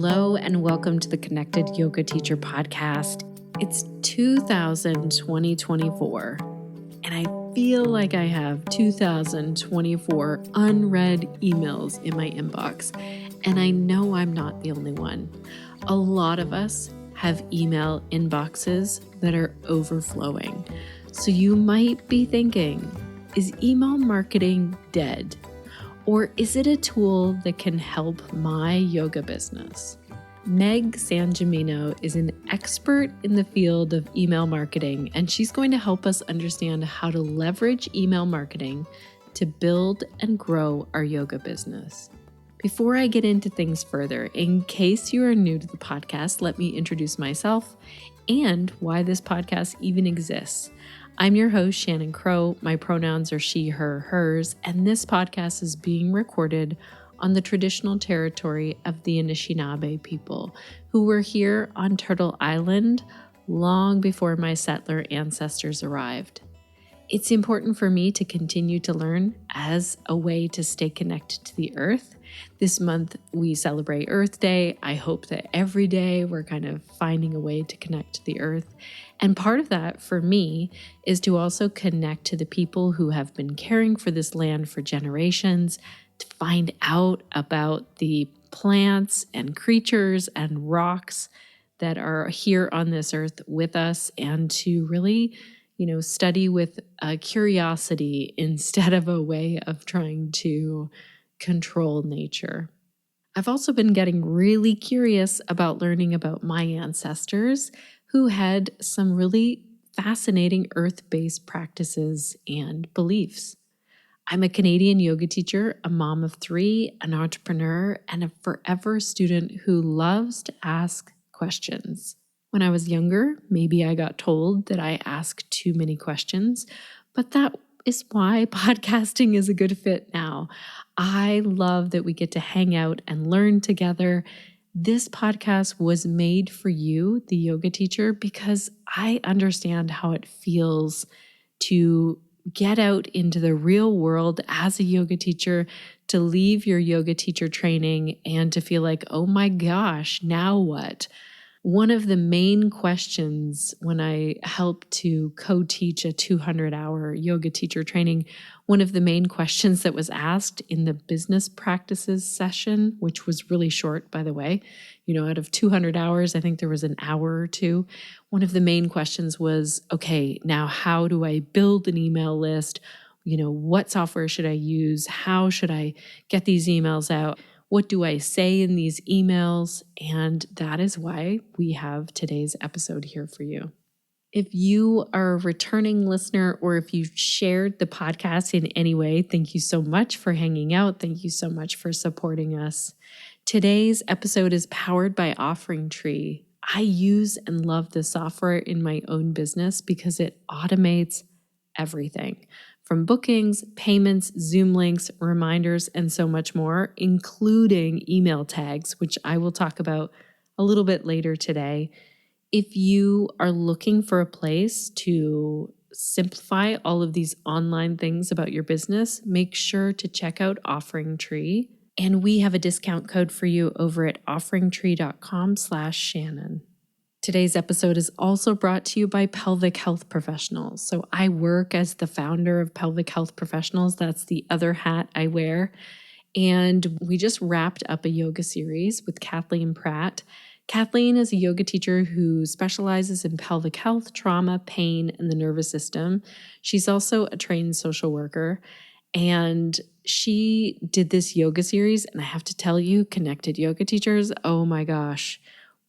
Hello and welcome to the Connected Yoga Teacher podcast. It's 2024 and I feel like I have 2024 unread emails in my inbox, and I know I'm not the only one. A lot of us have email inboxes that are overflowing. So you might be thinking, is email marketing dead? Or is it a tool that can help my yoga business? Meg Sangimino is an expert in the field of email marketing, and she's going to help us understand how to leverage email marketing to build and grow our yoga business. Before I get into things further, in case you are new to the podcast, let me introduce myself and why this podcast even exists. I'm your host, Shannon Crow. My pronouns are she, her, hers, and this podcast is being recorded on the traditional territory of the Anishinaabe people, who were here on Turtle Island long before my settler ancestors arrived. It's important for me to continue to learn as a way to stay connected to the earth. This month, we celebrate Earth Day. I hope that every day we're kind of finding a way to connect to the earth. And part of that for me is to also connect to the people who have been caring for this land for generations, to find out about the plants and creatures and rocks that are here on this earth with us, and to really study with a curiosity instead of a way of trying to control nature. I've also been getting really curious about learning about my ancestors who had some really fascinating earth-based practices and beliefs. I'm a Canadian yoga teacher, a mom of 3, an entrepreneur, and a forever student who loves to ask questions. When I was younger, maybe I got told that I asked too many questions, but that is why podcasting is a good fit now. I love that we get to hang out and learn together. This podcast was made for you, the yoga teacher, because I understand how it feels to get out into the real world as a yoga teacher, to leave your yoga teacher training and to feel like, oh my gosh, now what? One of the main questions when I help to co-teach a 200-hour yoga teacher training, one of the main questions that was asked in the business practices session, which was really short, by the way, out of 200 hours, I think there was an hour or two. One of the main questions was, okay, now how do I build an email list? What software should I use? How should I get these emails out? What do I say in these emails? And that is why we have today's episode here for you. If you are a returning listener, or if you shared the podcast in any way, thank you so much for hanging out. Thank you so much for supporting us. Today's episode is powered by OfferingTree. I use and love this software in my own business because it automates everything. From bookings, payments, Zoom links, reminders, and so much more, including email tags, which I will talk about a little bit later today. If you are looking for a place to simplify all of these online things about your business, make sure to check out OfferingTree. And we have a discount code for you over at offeringtree.com/Shannon. Today's episode is also brought to you by Pelvic Health Professionals. So I work as the founder of Pelvic Health Professionals. That's the other hat I wear. And we just wrapped up a yoga series with Kathleen Pratt. Kathleen is a yoga teacher who specializes in pelvic health, trauma, pain, and the nervous system. She's also a trained social worker. And she did this yoga series. And I have to tell you, Connected Yoga Teachers, oh my gosh,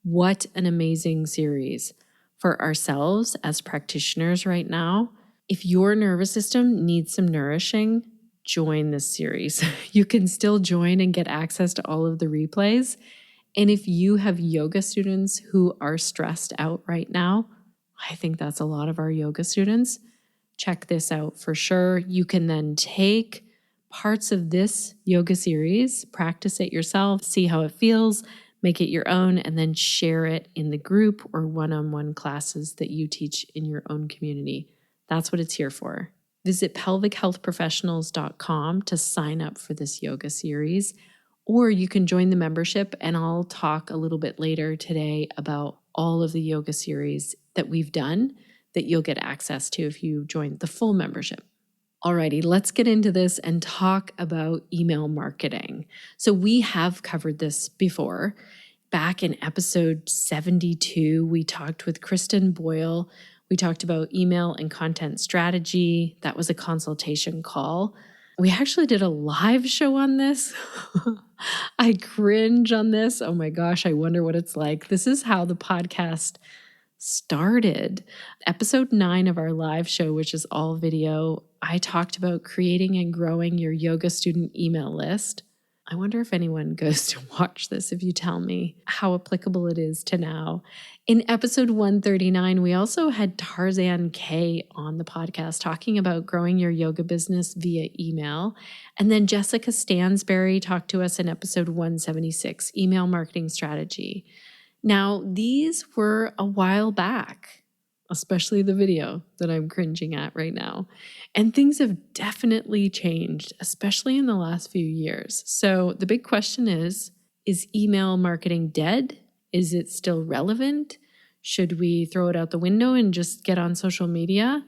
what an amazing series for ourselves as practitioners right now. If your nervous system needs some nourishing, join this series. You can still join and get access to all of the replays. And if you have yoga students who are stressed out right now, I think that's a lot of our yoga students, check this out for sure. You can then take parts of this yoga series, practice it yourself, see how it feels, make it your own, and then share it in the group or one-on-one classes that you teach in your own community. That's what it's here for. Visit pelvichealthprofessionals.com to sign up for this yoga series, Or you can join the membership, and I'll talk a little bit later today about all of the yoga series that we've done that you'll get access to if you join the full membership. Alrighty, let's get into this and talk about email marketing. So we have covered this before. Back in episode 72, we talked with Kristen Boyle. We talked about email and content strategy. That was a consultation call. We actually did a live show on this. I cringe on this. Oh my gosh, I wonder what it's like. This is how the podcast started. Episode 9 of our live show, which is all video, I talked about creating and growing your yoga student email list. I wonder if anyone goes to watch this if you tell me how applicable it is to now. In episode 139, we also had Tarzan K on the podcast talking about growing your yoga business via email. And then Jessica Stansberry talked to us in episode 176, email marketing strategy. Now, these were a while back, especially the video that I'm cringing at right now. And things have definitely changed, especially in the last few years. So the big question is email marketing dead? Is it still relevant? Should we throw it out the window and just get on social media?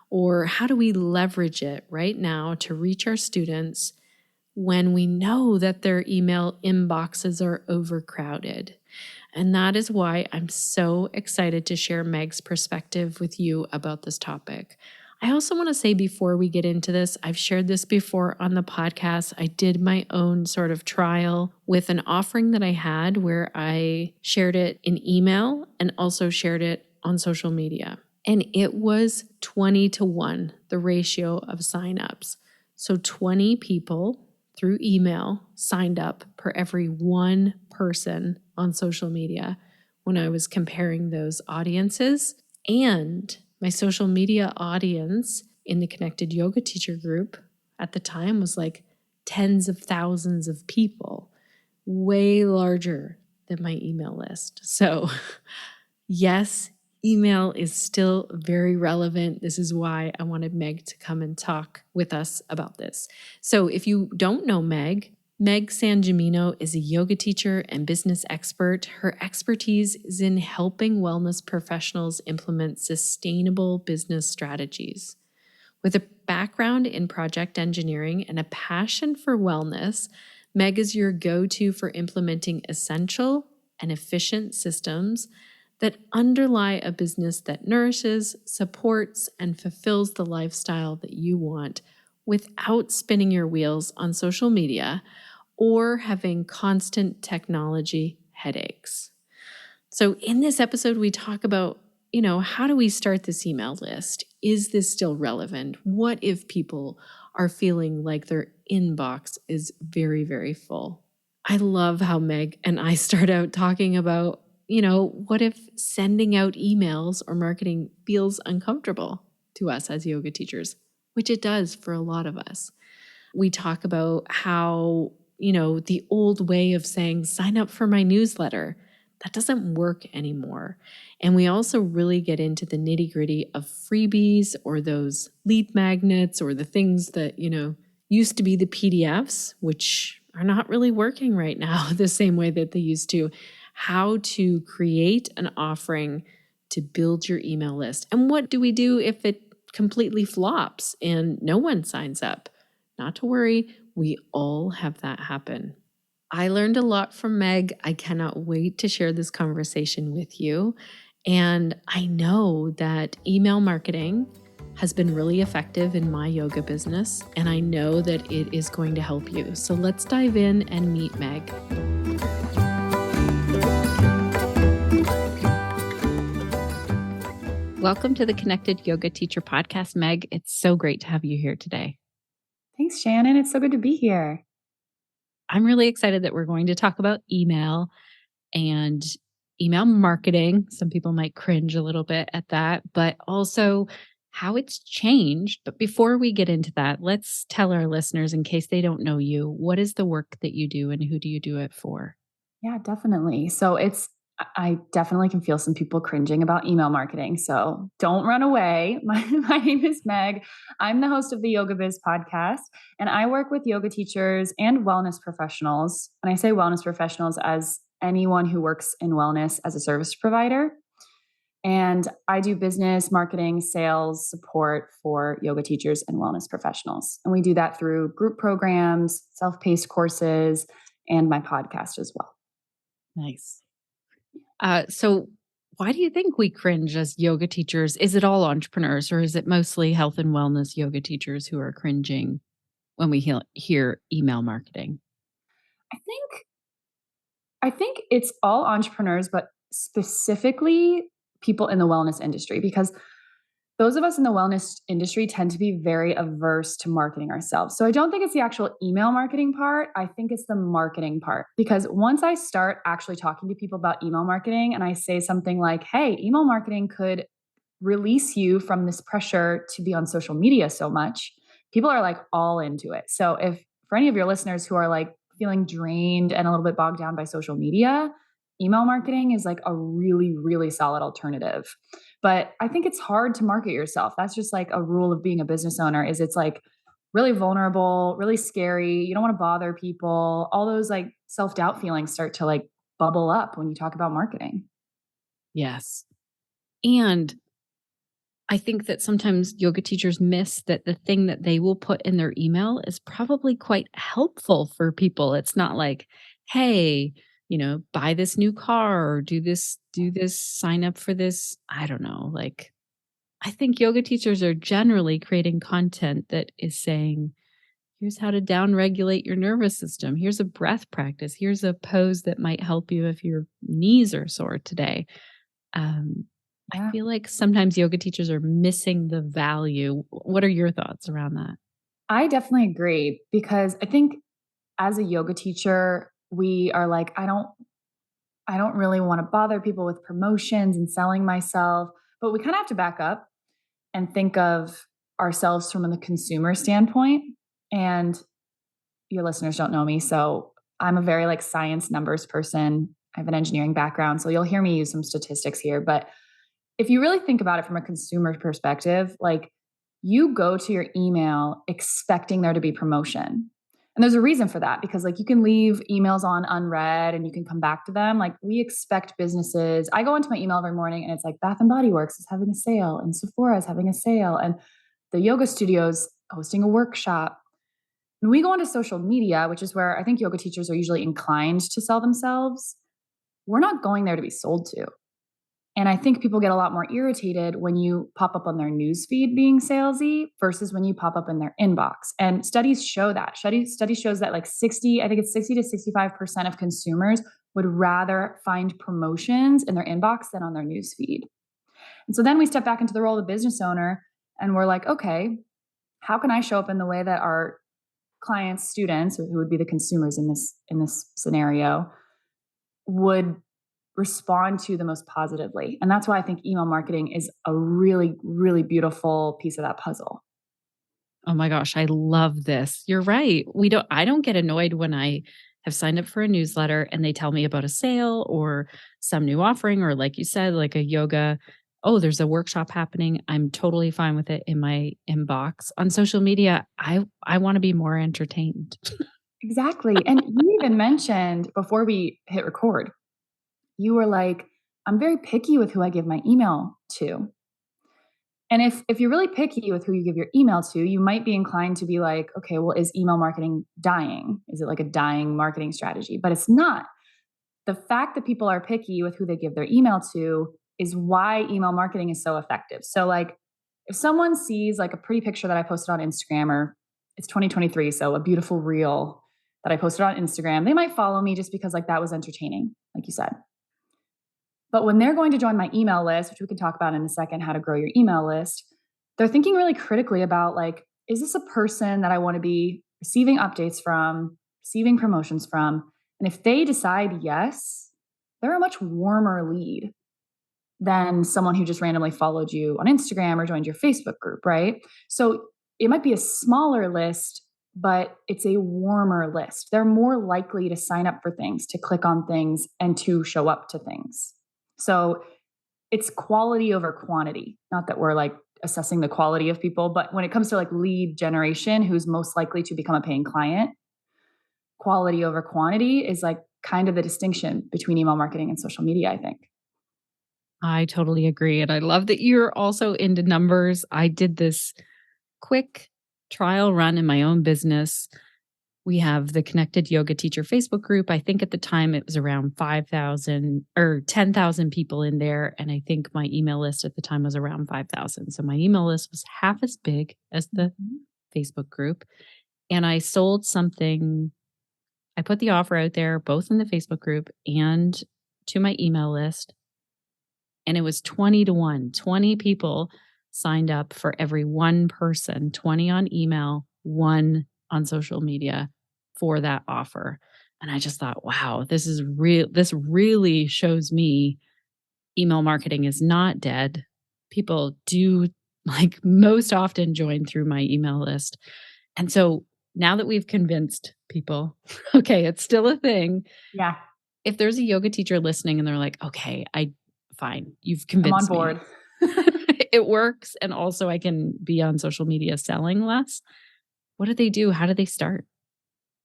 Or how do we leverage it right now to reach our students when we know that their email inboxes are overcrowded? And that is why I'm so excited to share Meg's perspective with you about this topic. I also want to say before we get into this, I've shared this before on the podcast. I did my own sort of trial with an offering that I had where I shared it in email and also shared it on social media. And it was 20-1, the ratio of signups. So 20 people through email signed up per every one person on social media when I was comparing those audiences. And my social media audience in the Connected Yoga Teacher group at the time was like tens of thousands of people, way larger than my email list. So yes, email is still very relevant. This is why I wanted Meg to come and talk with us about this. So if you don't know Meg, Meg Sangimino is a yoga teacher and business expert. Her expertise is in helping wellness professionals implement sustainable business strategies. With a background in project engineering and a passion for wellness, Meg is your go-to for implementing essential and efficient systems that underlie a business that nourishes, supports, and fulfills the lifestyle that you want without spinning your wheels on social media or having constant technology headaches. So in this episode, we talk about, how do we start this email list? Is this still relevant? What if people are feeling like their inbox is very, very full? I love how Meg and I start out talking about, what if sending out emails or marketing feels uncomfortable to us as yoga teachers, which it does for a lot of us. We talk about how, the old way of saying, sign up for my newsletter, that doesn't work anymore. And we also really get into the nitty-gritty of freebies or those lead magnets or the things that, used to be the PDFs, which are not really working right now the same way that they used to. How to create an offering to build your email list. And what do we do if it completely flops and no one signs up? Not to worry, we all have that happen. I learned a lot from Meg. I cannot wait to share this conversation with you. And I know that email marketing has been really effective in my yoga business, and I know that it is going to help you. So let's dive in and meet Meg. Welcome to the Connected Yoga Teacher Podcast, Meg. It's so great to have you here today. Thanks, Shannon. It's so good to be here. I'm really excited that we're going to talk about email and email marketing. Some people might cringe a little bit at that, but also how it's changed. But before we get into that, let's tell our listeners, in case they don't know you, what is the work that you do and who do you do it for? Yeah, definitely. So I definitely can feel some people cringing about email marketing. So don't run away. My name is Meg. I'm the host of the Yoga Biz podcast, and I work with yoga teachers and wellness professionals. And I say wellness professionals as anyone who works in wellness as a service provider. And I do business, marketing, sales support for yoga teachers and wellness professionals. And we do that through group programs, self-paced courses, and my podcast as well. Nice. So why do you think we cringe as yoga teachers? Is it all entrepreneurs, or is it mostly health and wellness yoga teachers who are cringing when we hear email marketing? I think it's all entrepreneurs, but specifically people in the wellness industry, because those of us in the wellness industry tend to be very averse to marketing ourselves. So I don't think it's the actual email marketing part. I think it's the marketing part. Because once I start actually talking to people about email marketing and I say something like, hey, email marketing could release you from this pressure to be on social media so much, people are like all into it. So if for any of your listeners who are like feeling drained and a little bit bogged down by social media, email marketing is like a really, really solid alternative. But I think it's hard to market yourself. That's just like a rule of being a business owner is it's like really vulnerable, really scary. You don't want to bother people. All those like self-doubt feelings start to like bubble up when you talk about marketing. Yes. And I think that sometimes yoga teachers miss that the thing that they will put in their email is probably quite helpful for people. It's not like, hey, buy this new car or do this, sign up for this. I don't know. Like, I think yoga teachers are generally creating content that is saying, here's how to down regulate your nervous system. Here's a breath practice. Here's a pose that might help you if your knees are sore today. Um, I Yeah. feel like sometimes yoga teachers are missing the value. What are your thoughts around that? I definitely agree because I think as a yoga teacher, we are like, I don't really want to bother people with promotions and selling myself, but we kind of have to back up and think of ourselves from the consumer standpoint. And your listeners don't know me, so I'm a very like science numbers person. I have an engineering background, so you'll hear me use some statistics here, but if you really think about it from a consumer perspective, like you go to your email expecting there to be promotion. And there's a reason for that because like you can leave emails on unread and you can come back to them. Like we expect businesses. I go into my email every morning and it's like Bath and Body Works is having a sale and Sephora is having a sale and the yoga studio's hosting a workshop. When we go onto social media, which is where I think yoga teachers are usually inclined to sell themselves, we're not going there to be sold to. And I think people get a lot more irritated when you pop up on their newsfeed being salesy versus when you pop up in their inbox. And studies show that. Study shows that like 60 to 65% of consumers would rather find promotions in their inbox than on their newsfeed. And so then we step back into the role of a business owner and we're like, okay, how can I show up in the way that our clients, students, or who would be the consumers in this scenario, would respond to the most positively. And that's why I think email marketing is a really, really beautiful piece of that puzzle. Oh my gosh, I love this. You're right. I don't get annoyed when I have signed up for a newsletter and they tell me about a sale or some new offering or like you said, like a yoga, oh, there's a workshop happening. I'm totally fine with it in my inbox. On social media, I want to be more entertained. Exactly. And you even mentioned before we hit record, you were like, I'm very picky with who I give my email to. And if you're really picky with who you give your email to, you might be inclined to be like, okay, well, is email marketing dying? Is it like a dying marketing strategy? But it's not. The fact that people are picky with who they give their email to is why email marketing is so effective. So like if someone sees like a pretty picture that I posted on Instagram or it's 2023, so a beautiful reel that I posted on Instagram, they might follow me just because like that was entertaining, like you said. But when they're going to join my email list, which we can talk about in a second, how to grow your email list, they're thinking really critically about like, is this a person that I want to be receiving updates from, receiving promotions from? And if they decide yes, they're a much warmer lead than someone who just randomly followed you on Instagram or joined your Facebook group, right? So it might be a smaller list, but it's a warmer list. They're more likely to sign up for things, to click on things, and to show up to things. So it's quality over quantity. Not that we're like assessing the quality of people, but when it comes to like lead generation, who's most likely to become a paying client, quality over quantity is like kind of the distinction between email marketing and social media, I think. I totally agree. And I love that you're also into numbers. I did this quick trial run in my own business. We have the Connected Yoga Teacher Facebook group. I think at the time it was around 5,000 or 10,000 people in there. And I think my email list at the time was around 5,000. So my email list was half as big as the Facebook group. And I sold something. I put the offer out there, both in the Facebook group and to my email list. And it was 20 to 1. 20 people signed up for every one person, 20 on email, one on social media for that offer. And I just thought, wow, this is real. This really shows me email marketing is not dead. People do like most often join through my email list. And so now that we've convinced people, okay, it's still a thing. Yeah, If there's a yoga teacher listening and they're like, okay, fine, you've I'm on convinced me. board. It works. And also I can be on social media selling less. What do they do? How do they start?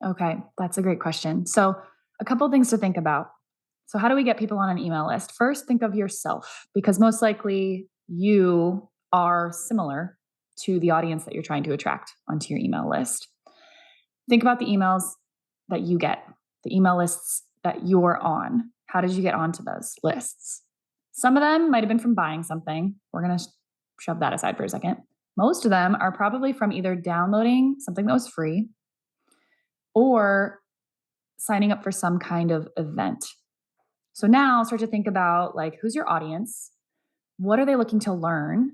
Okay, that's a great question. So, a couple things to think about. So, how do we get people on an email list? First, think of yourself because most likely you are similar to the audience that you're trying to attract onto your email list. Think about the emails that you get, the email lists that you're on. How did you get onto those lists? Some of them might have been from buying something. We're going to shove that aside for a second. Most of them are probably from either downloading something that was free or signing up for some kind of event. So now start to think about like who's your audience? What are they looking to learn?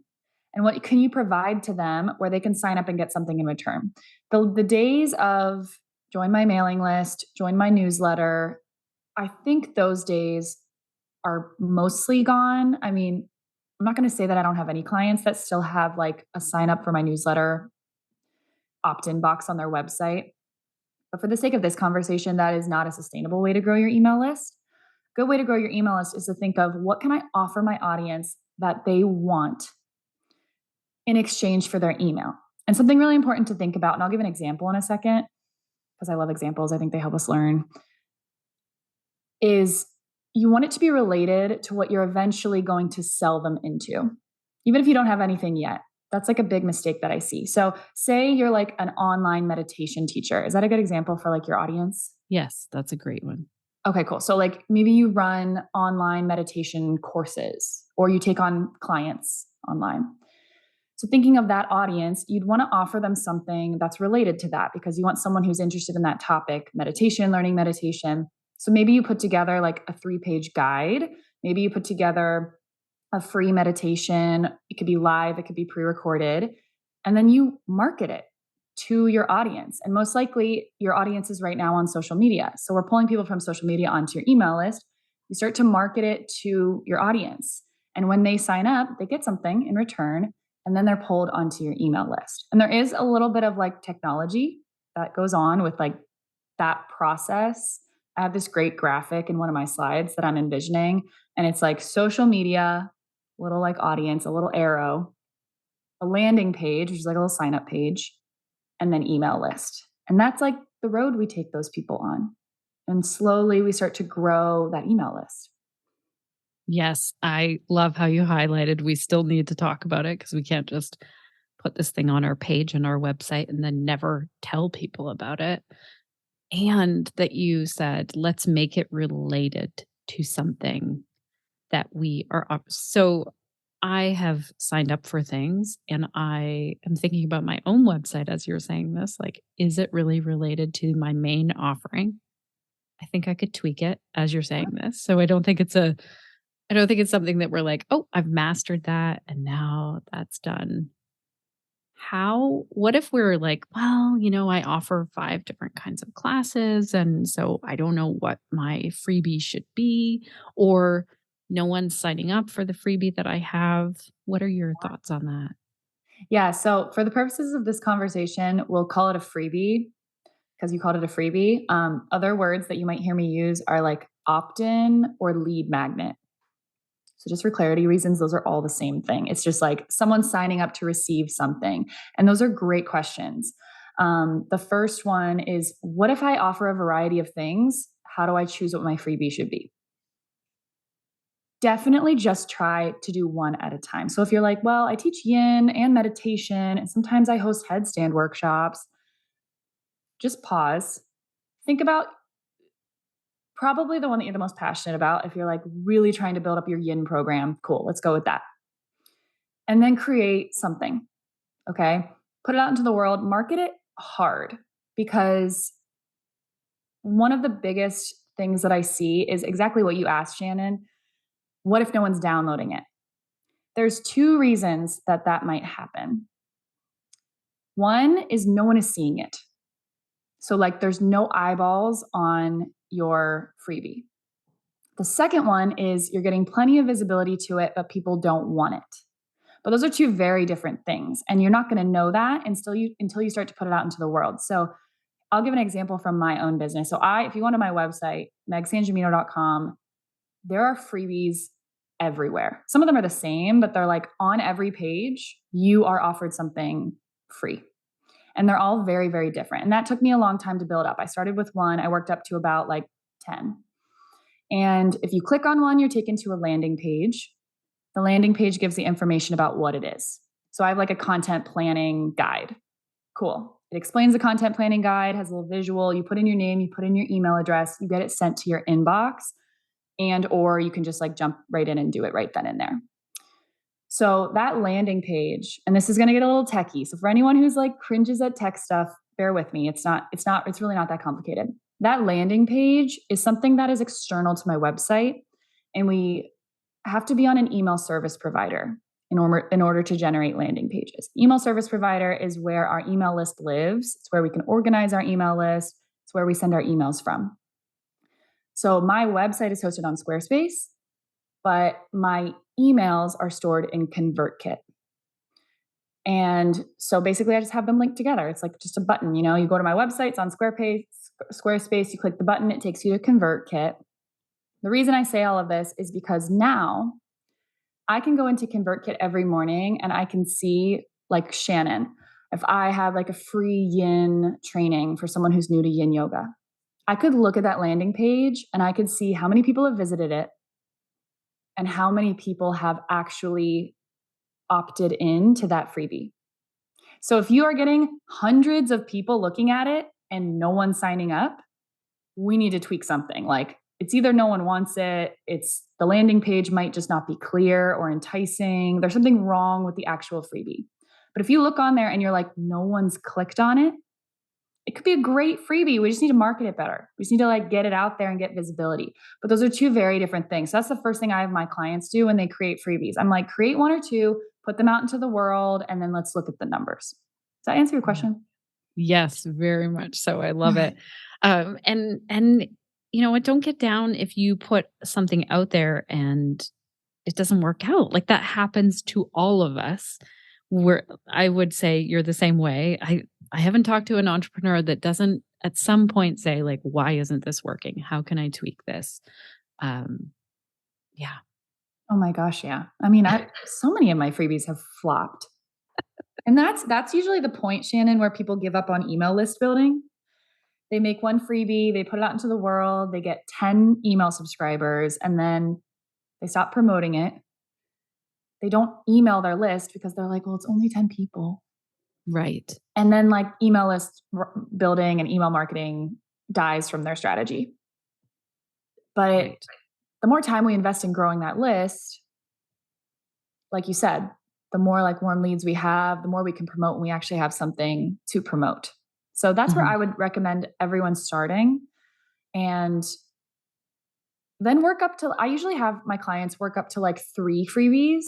And what can you provide to them where they can sign up and get something in return? The days of join my mailing list, join my newsletter, I think those days are mostly gone. I mean, I'm not going to say that I don't have any clients that still have like a sign up for my newsletter opt in box on their website. But for the sake of this conversation, that is not a sustainable way to grow your email list. Good way to grow your email list is to think of what can I offer my audience that they want in exchange for their email. And something really important to think about, and I'll give an example in a second because I love examples. I think they help us learn, is you want it to be related to what you're eventually going to sell them into, even if you don't have anything yet. That's like a big mistake that I see. So, say you're like an online meditation teacher. Is that a good example for like your audience? Yes, that's a great one. Okay, cool. So, like maybe you run online meditation courses or you take on clients online. So, thinking of that audience, you'd want to offer them something that's related to that because you want someone who's interested in that topic, meditation, learning meditation. So, maybe you put together like a 3-page guide. Maybe you put together a free meditation. It could be live, it could be pre recorded. And then you market it to your audience. And most likely, your audience is right now on social media. So, we're pulling people from social media onto your email list. You start to market it to your audience. And when they sign up, they get something in return. And then they're pulled onto your email list. And there is a little bit of like technology that goes on with like that process. I have this great graphic in one of my slides that I'm envisioning, and it's like social media, little like audience, a little arrow, a landing page, which is like a little sign up page, and then email list. And that's like the road we take those people on. And slowly we start to grow that email list. Yes, I love how you highlighted we still need to talk about it because we can't just put this thing on our page and our website and then never tell people about it. And that you said, let's make it related to something that we are. So I have signed up for things and I am thinking about my own website as you're saying this. Like, is it really related to my main offering? I think I could tweak it as you're saying this. So I don't think it's something that we're like, oh, I've mastered that and now that's done. What if we're like, well, I offer 5 different kinds of classes. And so I don't know what my freebie should be, or no one's signing up for the freebie that I have. What are your thoughts on that? Yeah. So for the purposes of this conversation, we'll call it a freebie because you called it a freebie. Other words that you might hear me use are like opt-in or lead magnet. So just for clarity reasons, those are all the same thing. It's just like someone signing up to receive something. And those are great questions. The first one is, what if I offer a variety of things? How do I choose what my freebie should be? Definitely just try to do one at a time. So if you're like, well, I teach yin and meditation, and sometimes I host headstand workshops, just pause. Think about probably the one that you're the most passionate about. If you're like really trying to build up your yin program, cool, let's go with that. And then create something, okay? Put it out into the world, market it hard, because one of the biggest things that I see is exactly what you asked, Shannon. What if no one's downloading it? There's two reasons that that might happen. One is no one is seeing it. So, like, there's no eyeballs on your freebie. The second one is you're getting plenty of visibility to it, but people don't want it. But those are two very different things. And you're not going to know that until you start to put it out into the world. So I'll give an example from my own business. So if you go to my website, megsangimino.com, there are freebies everywhere. Some of them are the same, but they're like on every page, you are offered something free. And they're all very, very different. And that took me a long time to build up. I started with one, I worked up to about like 10. And if you click on one, you're taken to a landing page. The landing page gives the information about what it is. So I have like a content planning guide. Cool. It explains the content planning guide, has a little visual. You put in your name, you put in your email address, you get it sent to your inbox, and or you can just like jump right in and do it right then and there. So that landing page, and this is going to get a little techie. So for anyone who's like cringes at tech stuff, bear with me. It's really not that complicated. That landing page is something that is external to my website, and we have to be on an email service provider in order to generate landing pages. Email service provider is where our email list lives. It's where we can organize our email list. It's where we send our emails from. So my website is hosted on Squarespace, but my emails are stored in ConvertKit. And so basically I just have them linked together. It's like just a button, you go to my website, it's on Squarespace, you click the button, it takes you to ConvertKit. The reason I say all of this is because now I can go into ConvertKit every morning and I can see, like, Shannon, if I have like a free yin training for someone who's new to yin yoga, I could look at that landing page and I could see how many people have visited it and how many people have actually opted in to that freebie. So if you are getting hundreds of people looking at it and no one signing up, we need to tweak something. Like, it's either no one wants it, it's the landing page might just not be clear or enticing. There's something wrong with the actual freebie. But if you look on there and you're like, no one's clicked on it, it could be a great freebie. We just need to market it better. We just need to like get it out there and get visibility. But those are two very different things. So that's the first thing I have my clients do when they create freebies. I'm like, create one or two, put them out into the world, and then let's look at the numbers. Does that answer your question? Yes, very much so. I love it. And you know what? Don't get down if you put something out there and it doesn't work out. Like, that happens to all of us. Where I would say you're the same way. I haven't talked to an entrepreneur that doesn't at some point say, like, why isn't this working? How can I tweak this? Um, yeah. Oh my gosh, yeah. I mean, so many of my freebies have flopped. And that's usually the point, Shannon, where people give up on email list building. They make one freebie, they put it out into the world, they get 10 email subscribers, and then they stop promoting it. They don't email their list because they're like, well, it's only 10 people. Right. And then like email list building and email marketing dies from their strategy. But Right. the more time we invest in growing that list, like you said, the more like warm leads we have, the more we can promote when we actually have something to promote. So that's where I would recommend everyone starting. And then I usually have my clients work up to like 3 freebies.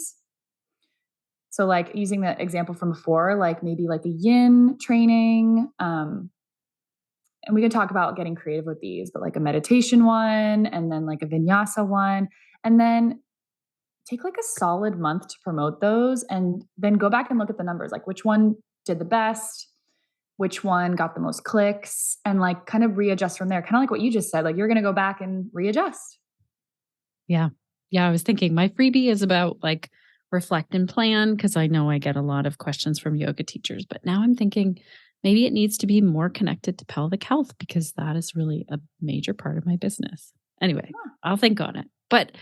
So like using the example from before, like maybe like a yin training, and we can talk about getting creative with these, but like a meditation one, and then like a vinyasa one, and then take like a solid month to promote those and then go back and look at the numbers, like which one did the best, which one got the most clicks, and like kind of readjust from there. Kind of like what you just said, like you're going to go back and readjust. Yeah. Yeah. I was thinking my freebie is about like reflect and plan because I know I get a lot of questions from yoga teachers. But now I'm thinking maybe it needs to be more connected to pelvic health because that is really a major part of my business. Anyway, I'll think on it. But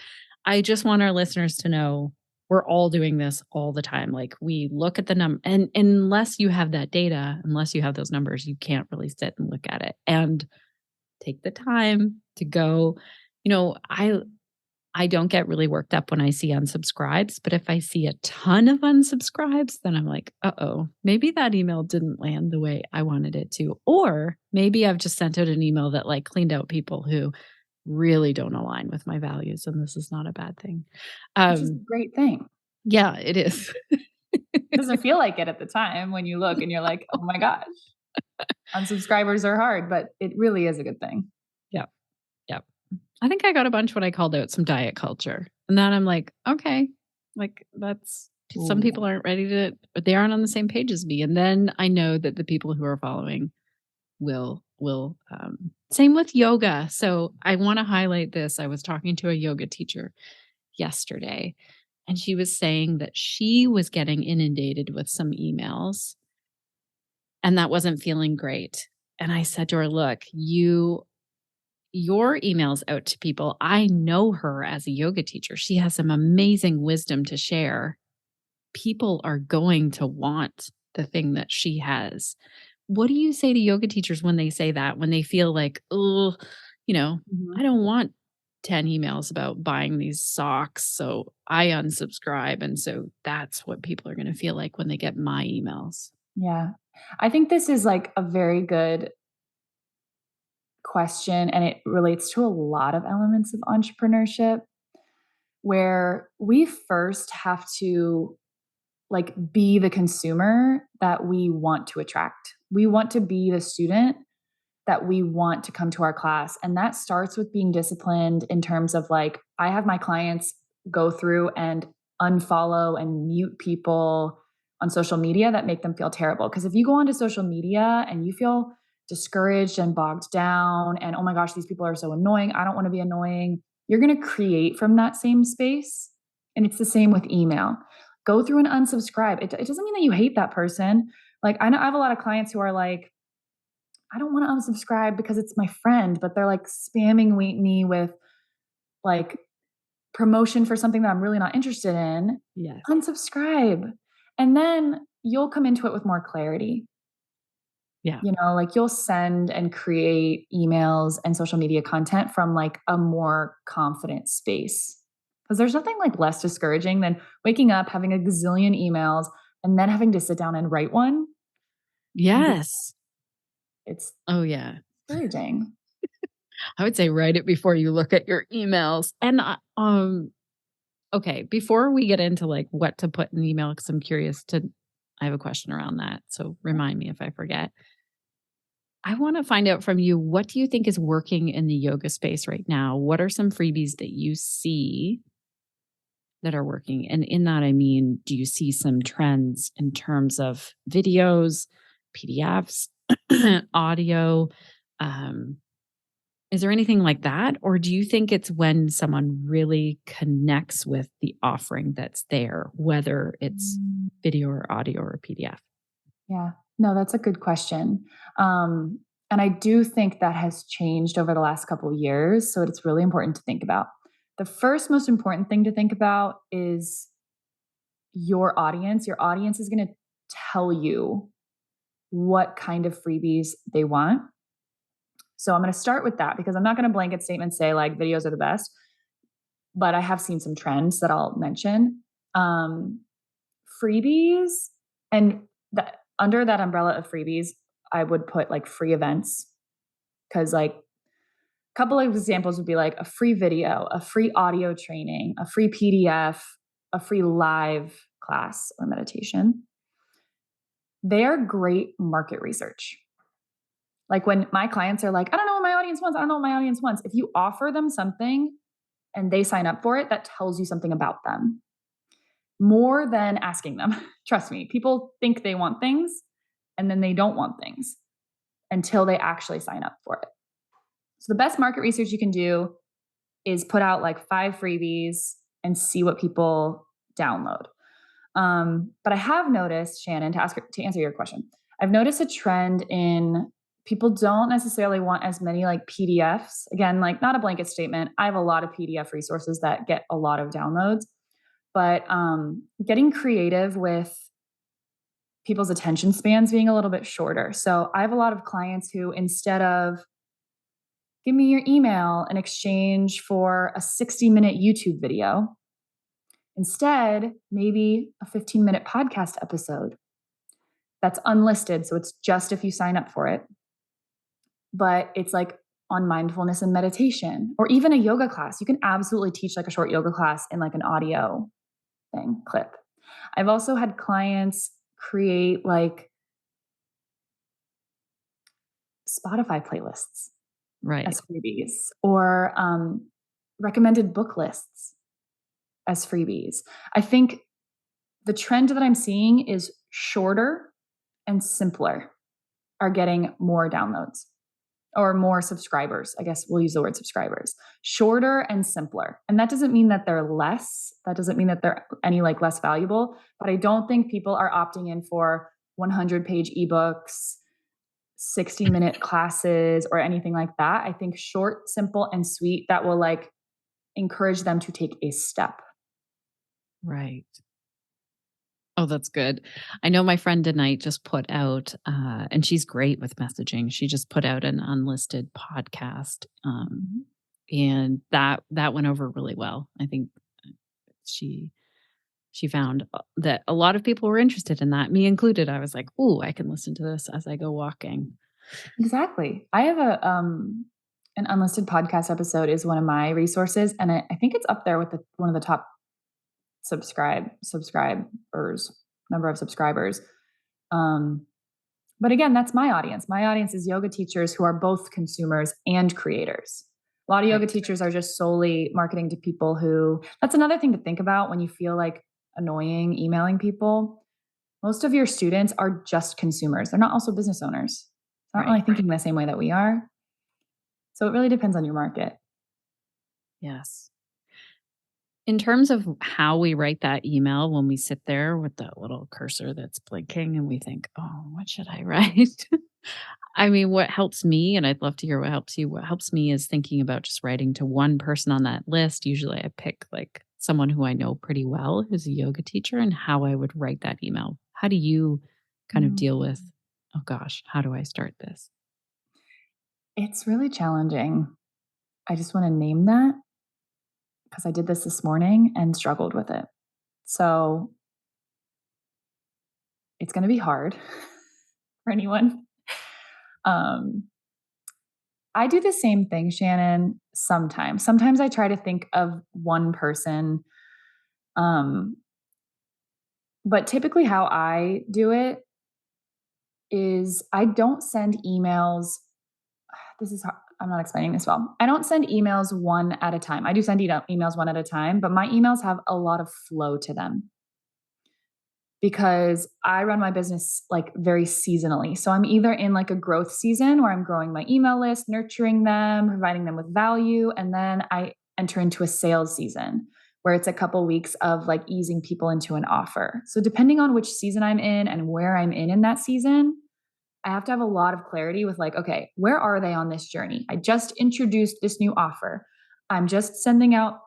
I just want our listeners to know we're all doing this all the time. Like we look at the number, and unless you have that data, unless you have those numbers, you can't really sit and look at it and take the time to go. You know, I don't get really worked up when I see unsubscribes, but if I see a ton of unsubscribes, then I'm like, uh-oh, maybe that email didn't land the way I wanted it to. Or maybe I've just sent out an email that like cleaned out people who really don't align with my values, and this is not a bad thing. Which is a great thing. Yeah, it is. It doesn't feel like it at the time when you look and you're like, oh my gosh, unsubscribers are hard, but it really is a good thing. Yeah. Yeah. I think I got a bunch when I called out some diet culture. And then I'm like, okay, like that's some Ooh. people aren't ready to, they aren't on the same page as me. And then I know that the people who are following will same with yoga. So I want to highlight this. I was talking to a yoga teacher yesterday and she was saying that she was getting inundated with some emails and that wasn't feeling great. And I said to her, look, your emails out to people. I know her as a yoga teacher. She has some amazing wisdom to share. People are going to want the thing that she has. What do you say to yoga teachers when they say that, when they feel like, oh, I don't want 10 emails about buying these socks. So I unsubscribe. And so that's what people are going to feel like when they get my emails. Yeah. I think this is like a very good question, and it relates to a lot of elements of entrepreneurship where we first have to like be the consumer that we want to attract. We want to be the student that we want to come to our class. And that starts with being disciplined in terms of like, I have my clients go through and unfollow and mute people on social media that make them feel terrible. Because if you go onto social media and you feel discouraged and bogged down, and oh my gosh, these people are so annoying, I don't want to be annoying, you're going to create from that same space. And it's the same with email. Go through and unsubscribe. It doesn't mean that you hate that person. Like, I know I have a lot of clients who are like, I don't want to unsubscribe because it's my friend, but they're like spamming me with like promotion for something that I'm really not interested in. Yes. Unsubscribe. And then you'll come into it with more clarity. Yeah. Like you'll send and create emails and social media content from like a more confident space. Because there's nothing like less discouraging than waking up, having a gazillion emails, and then having to sit down and write one. Yes. It's Oh, yeah. discouraging. I would say write it before you look at your emails. And okay, before we get into like what to put in the email, because I'm curious I have a question around that. So remind me if I forget. I want to find out from you, what do you think is working in the yoga space right now? What are some freebies that you see that are working? And in that, I mean, do you see some trends in terms of videos, PDFs, audio? Um, Is there anything like that? Or do you think it's when someone really connects with the offering that's there, whether it's video or audio or PDF? Yeah. No, that's a good question. And I do think that has changed over the last couple of years. So it's really important to think about. The first most important thing to think about is your audience. Your audience is going to tell you what kind of freebies they want. So I'm going to start with that because I'm not going to blanket statement say like videos are the best, but I have seen some trends that I'll mention. Freebies, and that under that umbrella of freebies, I would put like free events, because like a couple of examples would be like a free video, a free audio training, a free PDF, a free live class or meditation. They are great market research. Like when my clients are like, I don't know what my audience wants. I don't know what my audience wants. If you offer them something and they sign up for it, that tells you something about them more than asking them. Trust me, people think they want things and then they don't want things until they actually sign up for it. So the best market research you can do is put out like 5 freebies and see what people download. But I have noticed, Shannon, to answer your question, I've noticed a trend in people don't necessarily want as many like PDFs. Again, like not a blanket statement. I have a lot of PDF resources that get a lot of downloads, but getting creative with people's attention spans being a little bit shorter. So I have a lot of clients who, instead of give me your email in exchange for a 60-minute YouTube video, instead, maybe a 15-minute podcast episode that's unlisted. So it's just if you sign up for it. But it's like on mindfulness and meditation, or even a yoga class. You can absolutely teach like a short yoga class in like an audio clip. I've also had clients create like Spotify playlists as freebies, or recommended book lists as freebies. I think the trend that I'm seeing is shorter and simpler are getting more downloads or more subscribers. I guess we'll use the word subscribers. Shorter and simpler. And that doesn't mean that they're less. That doesn't mean that they're any like less valuable, but I don't think people are opting in for 100-page ebooks, 60-minute classes, or anything like that. I think short, simple, and sweet that will like encourage them to take a step. Right. Oh, that's good. I know my friend tonight just put out, and she's great with messaging. She just put out an unlisted podcast, and that went over really well. I think she found that a lot of people were interested in that, me included. I was like, "Ooh, I can listen to this as I go walking." Exactly. I have an unlisted podcast episode is one of my resources, and I think it's up there with one of the top subscribers, number of subscribers. But again, that's my audience. My audience is yoga teachers who are both consumers and creators. A lot of yoga teachers are just solely marketing to people who, that's another thing to think about when you feel like annoying emailing people. Most of your students are just consumers. They're not also business owners. They're not really thinking the same way that we are. So it really depends on your market. Yes. In terms of how we write that email, when we sit there with that little cursor that's blinking and we think, "Oh, what should I write?" I mean, what helps me, and I'd love to hear what helps you, what helps me is thinking about just writing to one person on that list. Usually I pick like someone who I know pretty well who's a yoga teacher, and how I would write that email. How do you kind of deal with, "Oh gosh, how do I start this?" It's really challenging. I just want to name that because I did this morning and struggled with it. So it's going to be hard for anyone. I do the same thing, Shannon, sometimes. Sometimes I try to think of one person. But typically how I do it is I don't send emails. This is hard. I'm not explaining this well. I don't send emails one at a time. I do send emails one at a time, but my emails have a lot of flow to them because I run my business like very seasonally. So I'm either in like a growth season where I'm growing my email list, nurturing them, providing them with value, and then I enter into a sales season where it's a couple weeks of like easing people into an offer. So depending on which season I'm in and where I'm in that season, I have to have a lot of clarity with like, okay, where are they on this journey? I just introduced this new offer. I'm just sending out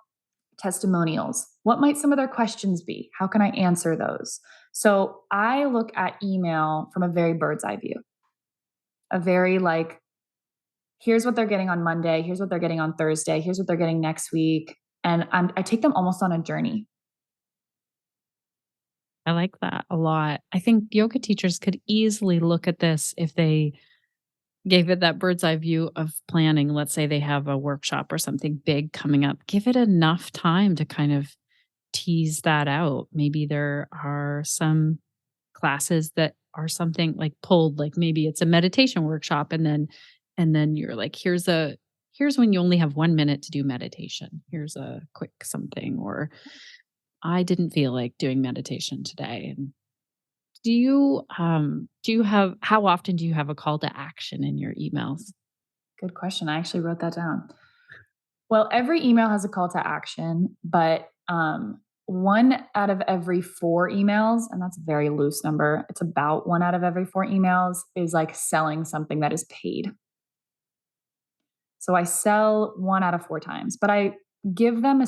testimonials. What might some of their questions be? How can I answer those? So I look at email from a very bird's eye view, a very like, here's what they're getting on Monday. Here's what they're getting on Thursday. Here's what they're getting next week. And I take them almost on a journey. I like that a lot. I think yoga teachers could easily look at this if they gave it that bird's eye view of planning. Let's say they have a workshop or something big coming up. Give it enough time to kind of tease that out. Maybe there are some classes that are something like pulled, like maybe it's a meditation workshop, and then you're like, here's here's when you only have 1 minute to do meditation. Here's a quick something, or I didn't feel like doing meditation today. And how often do you have a call to action in your emails? Good question. I actually wrote that down. Well, every email has a call to action, but one out of every four emails, and that's a very loose number, it's about one out of every four emails is like selling something that is paid. So I sell one out of four times, but I give them a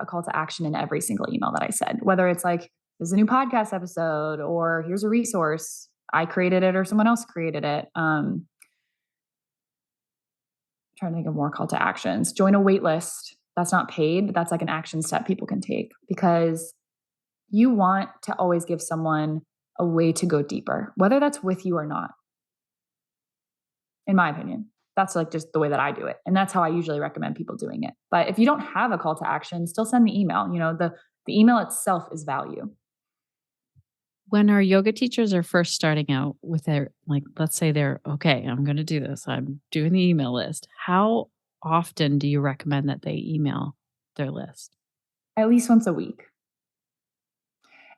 call to action in every single email that I said, whether it's like, there's a new podcast episode or here's a resource. I created it or someone else created it. Trying to think of more call to actions. Join a wait list. That's not paid, but that's like an action step people can take because you want to always give someone a way to go deeper, whether that's with you or not. In my opinion, that's like just the way that I do it. And that's how I usually recommend people doing it. But if you don't have a call to action, still send the email. The email itself is value. When our yoga teachers are first starting out with their, like, let's say they're, okay, I'm going to do this. I'm doing the email list. How often do you recommend that they email their list? At least once a week.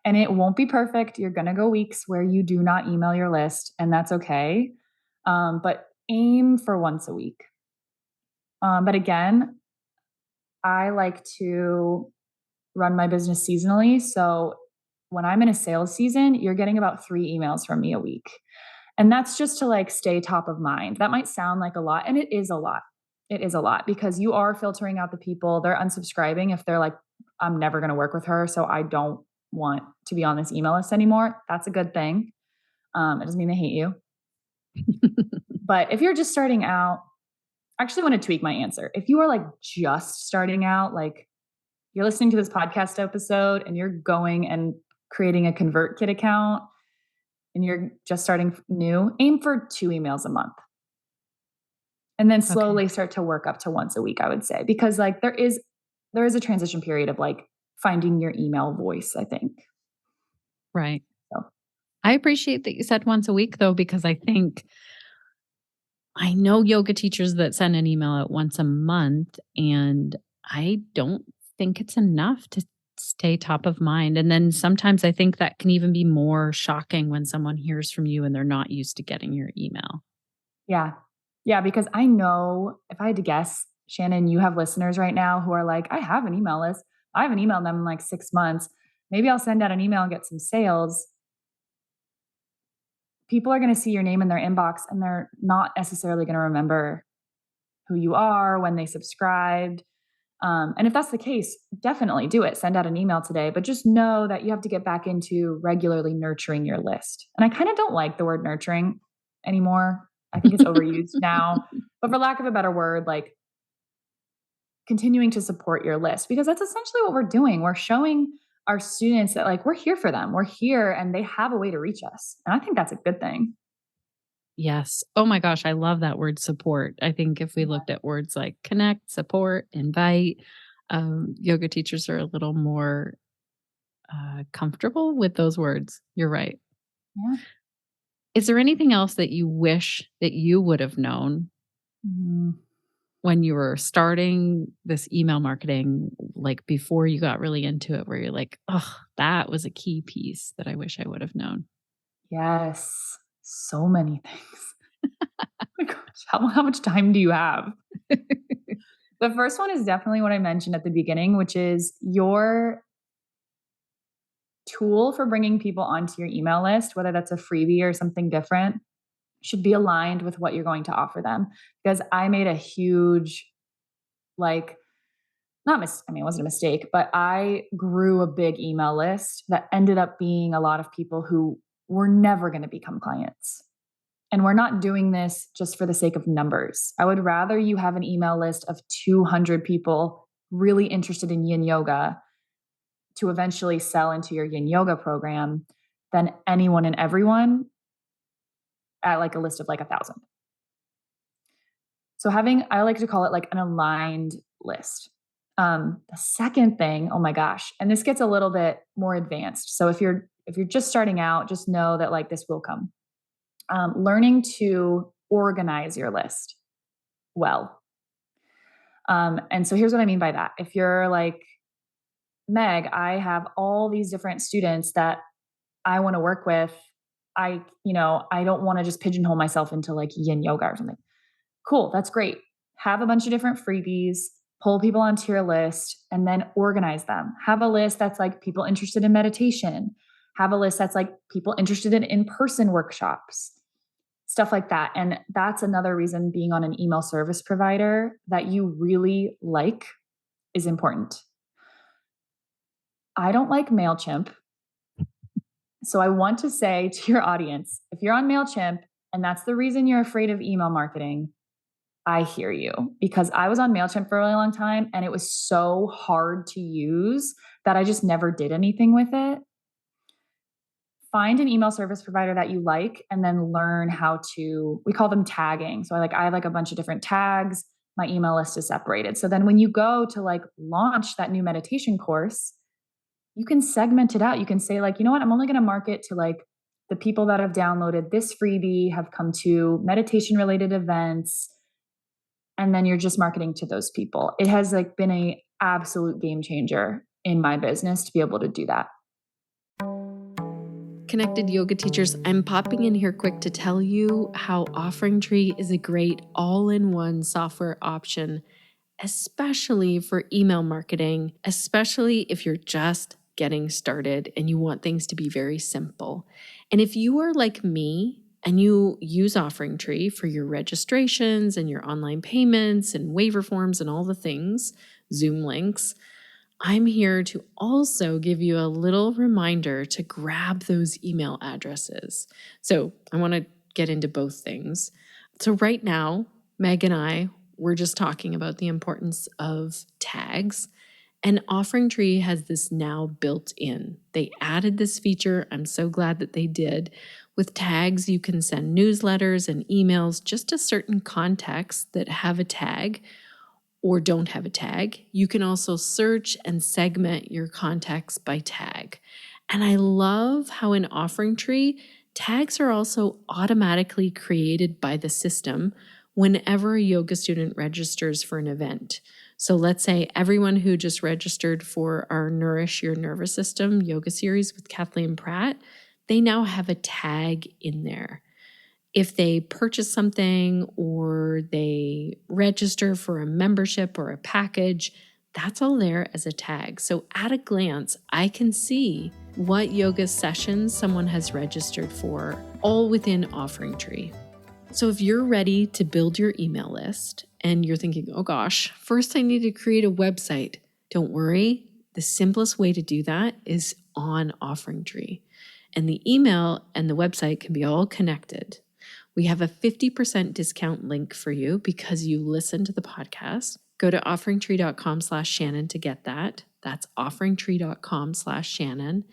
And it won't be perfect. You're going to go weeks where you do not email your list, and that's okay. But aim for once a week. But again, I like to run my business seasonally. So when I'm in a sales season, you're getting about 3 emails from me a week. And that's just to like stay top of mind. That might sound like a lot, and it is a lot. It is a lot because you are filtering out the people. They're unsubscribing if they're like, I'm never going to work with her, so I don't want to be on this email list anymore. That's a good thing. It doesn't mean they hate you. But if you're just starting out, I actually want to tweak my answer. If you are like just starting out, like you're listening to this podcast episode and you're going and creating a ConvertKit account and you're just starting new, aim for 2 emails a month. And then slowly start to work up to once a week, I would say, because like there is a transition period of like finding your email voice, I think. Right. So. I appreciate that you said once a week though, because I know yoga teachers that send an email out once a month, and I don't think it's enough to stay top of mind. And then sometimes I think that can even be more shocking when someone hears from you and they're not used to getting your email. Yeah. Yeah, because I know if I had to guess, Shannon, you have listeners right now who are like, I have an email list. I haven't emailed them in like 6 months. Maybe I'll send out an email and get some sales. People are going to see your name in their inbox and they're not necessarily going to remember who you are when they subscribed. And if that's the case, definitely do it. Send out an email today, but just know that you have to get back into regularly nurturing your list. And I kind of don't like the word nurturing anymore. I think it's overused now, but for lack of a better word, like continuing to support your list, because that's essentially what we're doing. We're showing our students that like we're here for them. We're here and they have a way to reach us. And I think that's a good thing. Yes. Oh my gosh, I love that word support. I think if we looked at words like connect, support, invite, yoga teachers are a little more comfortable with those words. You're right. Yeah. Is there anything else that you wish that you would have known when you were starting this email marketing, like before you got really into it, where you're like, oh, that was a key piece that I wish I would have known? Yes. So many things. Oh my gosh, how much time do you have? The first one is definitely what I mentioned at the beginning, which is your tool for bringing people onto your email list, whether that's a freebie or something different, should be aligned with what you're going to offer them. Because I made a huge, like, it wasn't a mistake, but I grew a big email list that ended up being a lot of people who were never going to become clients. And we're not doing this just for the sake of numbers. I would rather you have an email list of 200 people really interested in yin yoga to eventually sell into your yin yoga program than anyone and everyone at like a list of like 1,000. So I like to call it like an aligned list. The second thing, oh my gosh, and this gets a little bit more advanced. So if you're just starting out, just know that like this will come. Learning to organize your list well. And so here's what I mean by that. If you're like, Meg, I have all these different students that I want to work with. I don't want to just pigeonhole myself into like yin yoga or something. Cool, that's great. Have a bunch of different freebies, pull people onto your list, and then organize them. Have a list that's like people interested in meditation. Have a list that's like people interested in in-person workshops, stuff like that. And that's another reason being on an email service provider that you really like is important. I don't like MailChimp. So I want to say to your audience, if you're on MailChimp and that's the reason you're afraid of email marketing, I hear you, because I was on MailChimp for a really long time and it was so hard to use that I just never did anything with it. Find an email service provider that you like and then learn how to, we call them tagging. So I have like a bunch of different tags. My email list is separated. So then when you go to like launch that new meditation course, you can segment it out. You can say like, you know what, I'm only going to market to like the people that have downloaded this freebie, have come to meditation related events, and then you're just marketing to those people. It has like been a absolute game changer in my business to be able to do that. Connected yoga teachers, I'm popping in here quick to tell you how OfferingTree is a great all-in-one software option, especially for email marketing, especially if you're just getting started and you want things to be very simple. And if you are like me and you use OfferingTree for your registrations and your online payments and waiver forms and all the things, Zoom links, I'm here to also give you a little reminder to grab those email addresses. So I want to get into both things. So right now, Meg and I, we're just talking about the importance of tags. And OfferingTree has this now built in. They added this feature. I'm so glad that they did. With tags, you can send newsletters and emails just to certain contexts that have a tag or don't have a tag. You can also search and segment your contacts by tag. And I love how in OfferingTree, tags are also automatically created by the system whenever a yoga student registers for an event. So let's say everyone who just registered for our Nourish Your Nervous System yoga series with Kathleen Pratt, they now have a tag in there. If they purchase something or they register for a membership or a package, that's all there as a tag. So at a glance, I can see what yoga sessions someone has registered for, all within OfferingTree. So if you're ready to build your email list and you're thinking, oh gosh, first I need to create a website, don't worry. The simplest way to do that is on OfferingTree. And the email and the website can be all connected. We have a 50% discount link for you because you listen to the podcast. Go to offeringtree.com/Shannon to get that. That's offeringtree.com/Shannon.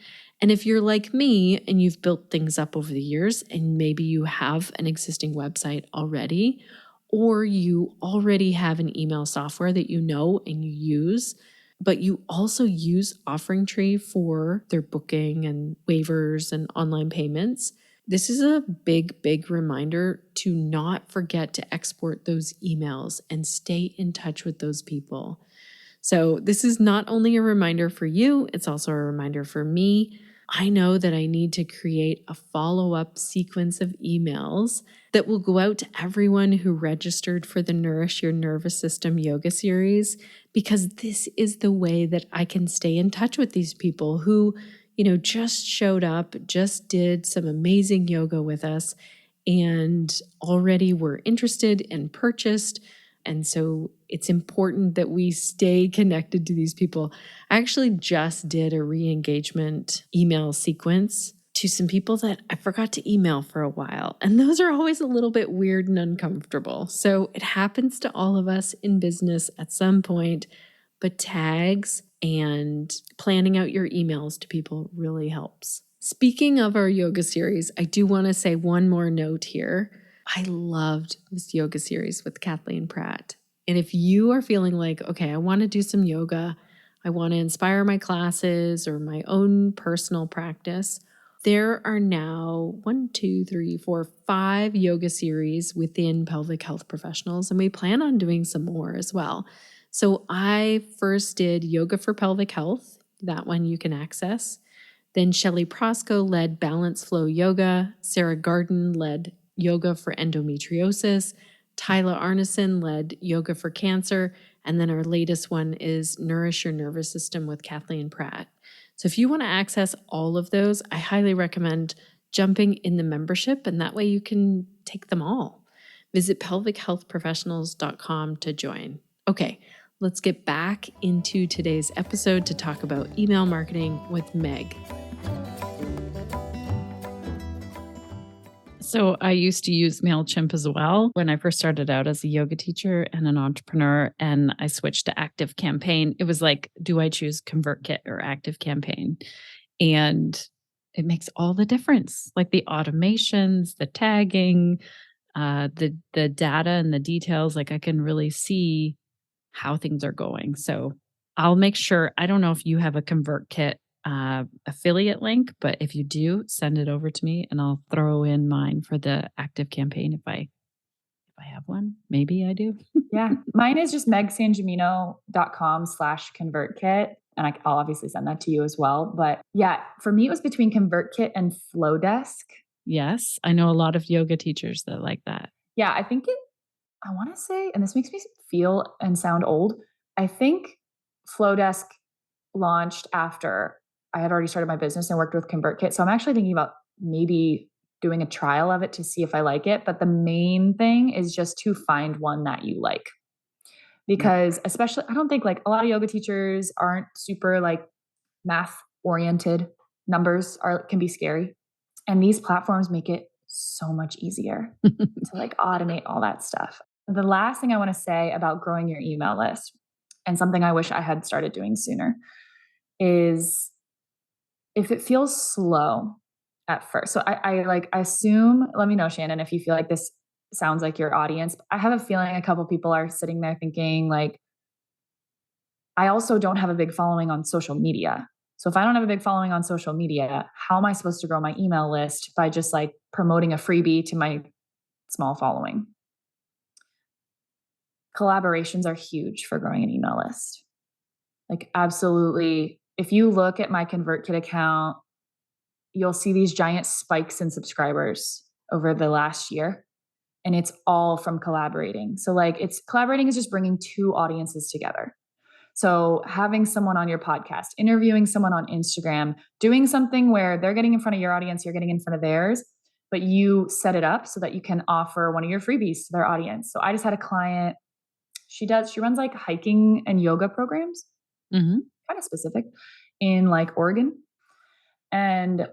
And if you're like me and you've built things up over the years and maybe you have an existing website already, or you already have an email software that you know and you use, but you also use OfferingTree for their booking and waivers and online payments, this is a big, big reminder to not forget to export those emails and stay in touch with those people. So this is not only a reminder for you, it's also a reminder for me. I know that I need to create a follow-up sequence of emails that will go out to everyone who registered for the Nourish Your Nervous System yoga series, because this is the way that I can stay in touch with these people who just showed up, just did some amazing yoga with us, and already were interested and purchased. And so it's important that we stay connected to these people. I actually just did a re-engagement email sequence to some people that I forgot to email for a while. And those are always a little bit weird and uncomfortable. So it happens to all of us in business at some point, but tags and planning out your emails to people really helps. Speaking of our yoga series, I do want to say one more note here. I loved this yoga series with Kathleen Pratt. And if you are feeling like, okay, I want to do some yoga, I want to inspire my classes or my own personal practice, there are now 5 yoga series within Pelvic Health Professionals, and we plan on doing some more as well. So I first did Yoga for Pelvic Health. That one you can access. Then Shelley Prosco led Balance Flow Yoga. Sarah Garden led Yoga for Endometriosis. Tyla Arneson led Yoga for Cancer. And then our latest one is Nourish Your Nervous System with Kathleen Pratt. So if you want to access all of those, I highly recommend jumping in the membership, and that way you can take them all. Visit pelvichealthprofessionals.com to join. Okay, let's get back into today's episode to talk about email marketing with Meg. So I used to use MailChimp as well when I first started out as a yoga teacher and an entrepreneur, and I switched to ActiveCampaign. It was like, do I choose ConvertKit or ActiveCampaign? And it makes all the difference, like the automations, the tagging, the data and the details. Like I can really see how things are going. So I'll make sure. I don't know if you have a ConvertKit affiliate link, but if you do, send it over to me and I'll throw in mine for the ActiveCampaign if I have one. Maybe I do. Yeah. Mine is just megsangimino.com/ConvertKit. And I'll obviously send that to you as well. But yeah, for me, it was between ConvertKit and Flowdesk. Yes. I know a lot of yoga teachers that like that. Yeah. I want to say, and this makes me feel and sound old, I think Flowdesk launched after I had already started my business and worked with ConvertKit. So I'm actually thinking about maybe doing a trial of it to see if I like it. But the main thing is just to find one that you like. Because especially, I don't think like a lot of yoga teachers aren't super like math oriented. Numbers can be scary. And these platforms make it so much easier to like automate all that stuff. The last thing I want to say about growing your email list, and something I wish I had started doing sooner, is if it feels slow at first. So I assume, let me know, Shannon, if you feel like this sounds like your audience. I have a feeling a couple people are sitting there thinking like, I also don't have a big following on social media. So if I don't have a big following on social media, how am I supposed to grow my email list by just like promoting a freebie to my small following? Collaborations are huge for growing an email list. Like absolutely. If you look at my ConvertKit account, you'll see these giant spikes in subscribers over the last year. And it's all from collaborating. So like collaborating is just bringing two audiences together. So having someone on your podcast, interviewing someone on Instagram, doing something where they're getting in front of your audience, you're getting in front of theirs, but you set it up so that you can offer one of your freebies to their audience. So I just had a client, she runs like hiking and yoga programs, kind of specific, in like Oregon. And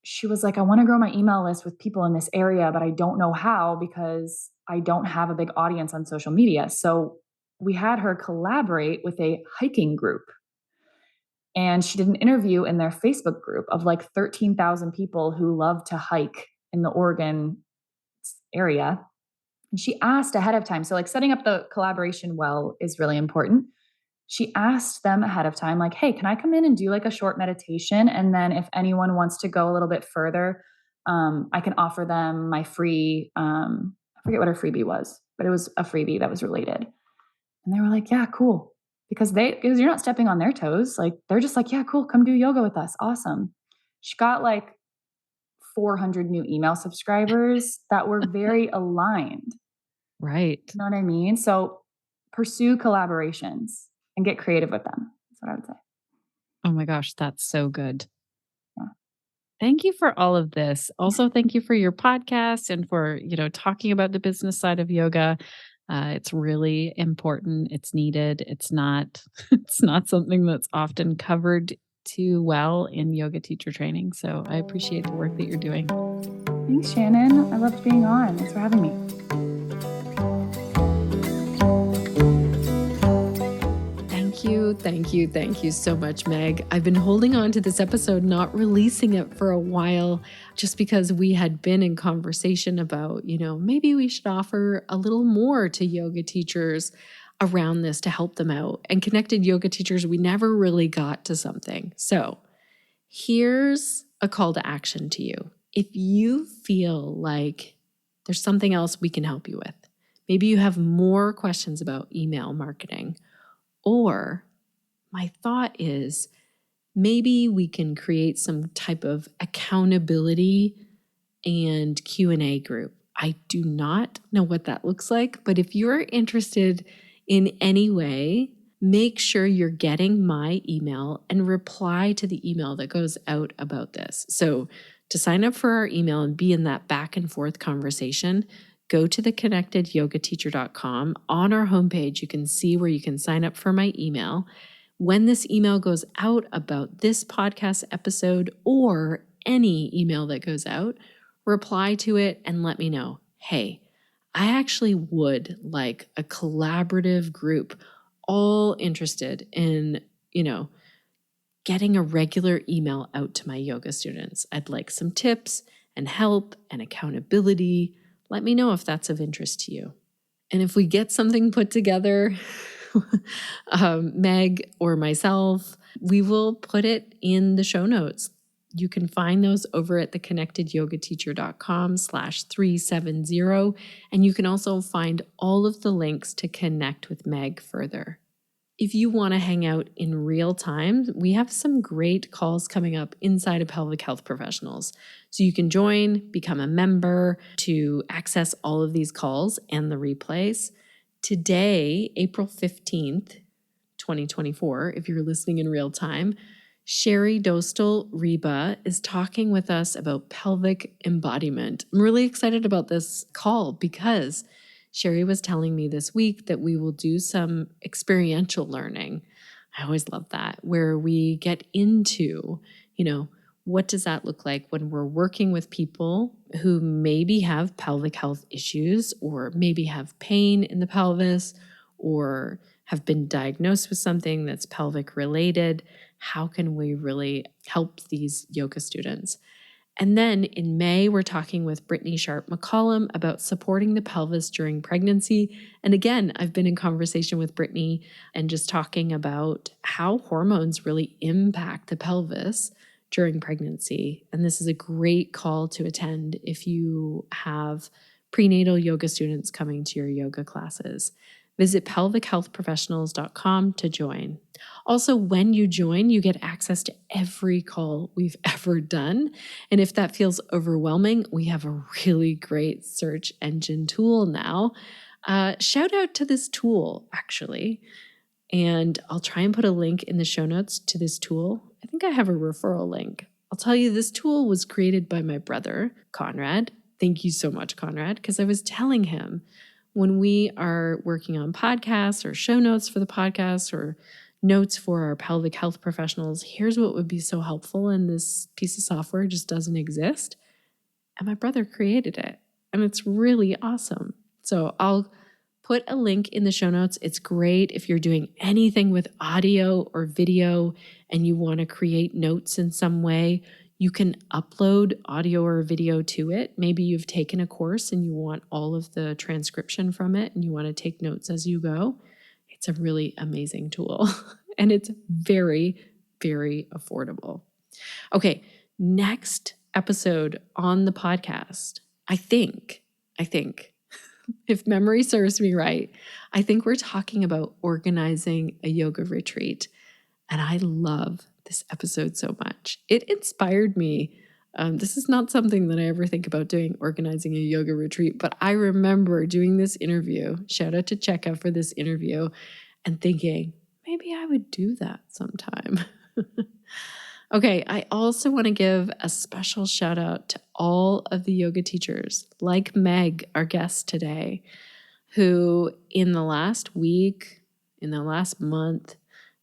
she was like, I want to grow my email list with people in this area, but I don't know how because I don't have a big audience on social media. So we had her collaborate with a hiking group. And she did an interview in their Facebook group of like 13,000 people who love to hike in the Oregon area. And she asked ahead of time. So like setting up the collaboration well is really important. She asked them ahead of time, like, hey, can I come in and do like a short meditation? And then if anyone wants to go a little bit further, I can offer them my free, I forget what her freebie was, but it was a freebie that was related. And they were like, yeah, cool. Because you're not stepping on their toes. Like they're just like, yeah, cool. Come do yoga with us. Awesome. She got like 400 new email subscribers that were very aligned. Right. You know what I mean? So pursue collaborations and get creative with them. That's what I would say. Oh my gosh, that's so good. Yeah. Thank you for all of this. Also, thank you for your podcast and for, talking about the business side of yoga. It's really important. It's needed. It's not something that's often covered too well in yoga teacher training. So I appreciate the work that you're doing. Thanks, Shannon. I loved being on. Thanks for having me. Thank you so much, Meg. I've been holding on to this episode, not releasing it for a while, just because we had been in conversation about, maybe we should offer a little more to yoga teachers around this to help them out. And connected yoga teachers, we never really got to something. So here's a call to action to you. If you feel like there's something else we can help you with, maybe you have more questions about email marketing, Or my thought is maybe we can create some type of accountability and Q&A group. I do not know what that looks like, but if you're interested in any way, make sure you're getting my email and reply to the email that goes out about this. So to sign up for our email and be in that back and forth conversation, go to theconnectedyogateacher.com. On our homepage, you can see where you can sign up for my email. When this email goes out about this podcast episode or any email that goes out, reply to it and let me know, hey, I actually would like a collaborative group all interested in, getting a regular email out to my yoga students. I'd like some tips and help and accountability. Let me know if that's of interest to you. And if we get something put together, Meg or myself, we will put it in the show notes. You can find those over at theconnectedyogateacher.com/370. And you can also find all of the links to connect with Meg further. If you want to hang out in real time, we have some great calls coming up inside of Pelvic Health Professionals. So you can join, become a member to access all of these calls and the replays. Today, April 15th, 2024, if you're listening in real time, Sherry Dostal-Reba is talking with us about pelvic embodiment. I'm really excited about this call because Sherry was telling me this week that we will do some experiential learning. I always love that, where we get into, what does that look like when we're working with people who maybe have pelvic health issues or maybe have pain in the pelvis or have been diagnosed with something that's pelvic related? How can we really help these yoga students? And then in May, we're talking with Brittany Sharp McCollum about supporting the pelvis during pregnancy. And again, I've been in conversation with Brittany and just talking about how hormones really impact the pelvis during pregnancy. And this is a great call to attend if you have prenatal yoga students coming to your yoga classes. Visit pelvichealthprofessionals.com to join. Also, when you join, you get access to every call we've ever done. And if that feels overwhelming, we have a really great search engine tool now. Shout out to this tool, actually. And I'll try and put a link in the show notes to this tool. I think I have a referral link. I'll tell you, this tool was created by my brother, Conrad. Thank you so much, Conrad, because I was telling him when we are working on podcasts or show notes for the podcast or notes for our pelvic health professionals, here's what would be so helpful, and this piece of software just doesn't exist. And my brother created it, and it's really awesome. So I'll put a link in the show notes. It's great if you're doing anything with audio or video and you want to create notes in some way. You can upload audio or video to it. Maybe you've taken a course and you want all of the transcription from it and you want to take notes as you go. It's a really amazing tool and it's very, very affordable. Okay, next episode on the podcast, I think, if memory serves me right, I think we're talking about organizing a yoga retreat. And I love this episode so much. It inspired me. This is not something that I ever think about doing, organizing a yoga retreat, but I remember doing this interview, shout out to Cheka for this interview, and thinking, maybe I would do that sometime. Okay, I also want to give a special shout out to all of the yoga teachers, like Meg, our guest today, who in the last week, in the last month,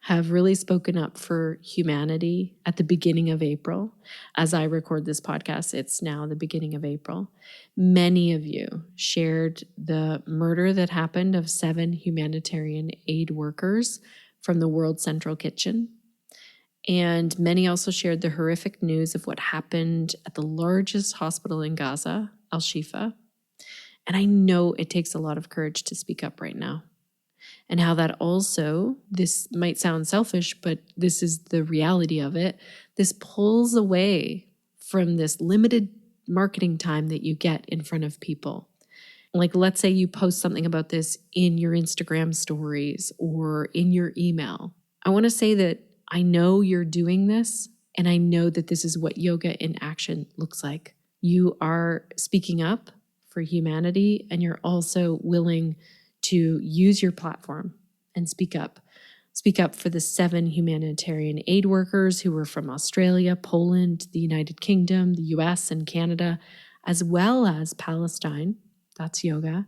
have really spoken up for humanity at the beginning of April. As I record this podcast, it's now the beginning of April. Many of you shared the murder that happened of 7 humanitarian aid workers from the World Central Kitchen. And many also shared the horrific news of what happened at the largest hospital in Gaza, Al-Shifa. And I know it takes a lot of courage to speak up right now. And how that also, this might sound selfish, but this is the reality of it, this pulls away from this limited marketing time that you get in front of people. Like, let's say you post something about this in your Instagram stories or in your email. I want to say that I know you're doing this, and I know that this is what yoga in action looks like. You are speaking up for humanity, and you're also willing to use your platform and speak up. Speak up for the 7 humanitarian aid workers who were from Australia, Poland, the United Kingdom, the US, and Canada, as well as Palestine. That's yoga.